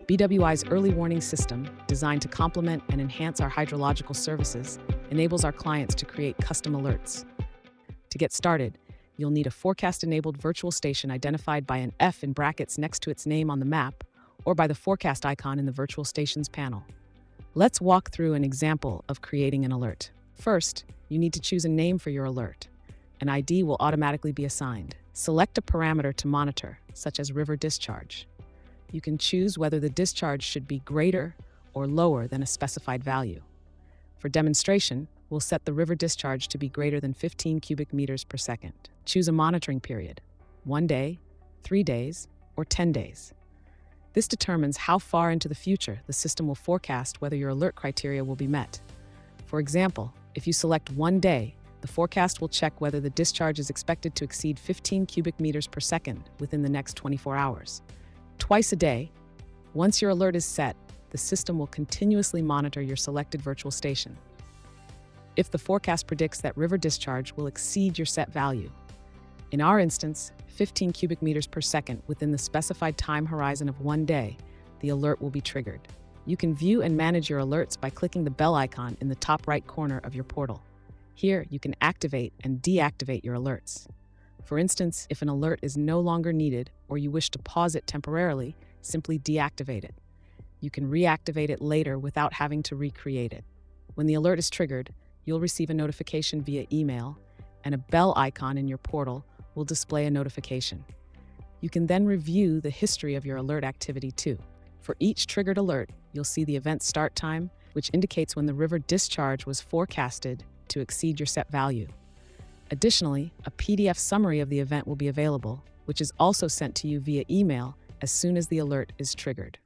BWI's early warning system, designed to complement and enhance our hydrological services, enables our clients to create custom alerts. To get started, you'll need a forecast-enabled virtual station identified by an F in brackets next to its name on the map or by the forecast icon in the virtual stations panel. Let's walk through an example of creating an alert. First, you need to choose a name for your alert. An ID will automatically be assigned. Select a parameter to monitor, such as river discharge. You can choose whether the discharge should be greater or lower than a specified value. For demonstration, we'll set the river discharge to be greater than 15 cubic meters per second. Choose a monitoring period, 1 day, 3 days, or 10 days. This determines how far into the future the system will forecast whether your alert criteria will be met. For example, if you select 1 day, the forecast will check whether the discharge is expected to exceed 15 cubic meters per second within the next 24 hours. Twice a day, once your alert is set, the system will continuously monitor your selected virtual station. If the forecast predicts that river discharge will exceed your set value, in our instance, 15 cubic meters per second within the specified time horizon of 1 day, the alert will be triggered. You can view and manage your alerts by clicking the bell icon in the top right corner of your portal. Here, you can activate and deactivate your alerts. For instance, if an alert is no longer needed or you wish to pause it temporarily, simply deactivate it. You can reactivate it later without having to recreate it. When the alert is triggered, you'll receive a notification via email, and a bell icon in your portal will display a notification. You can then review the history of your alert activity too. For each triggered alert, you'll see the event start time, which indicates when the river discharge was forecasted to exceed your set value. Additionally, a PDF summary of the event will be available, which is also sent to you via email as soon as the alert is triggered.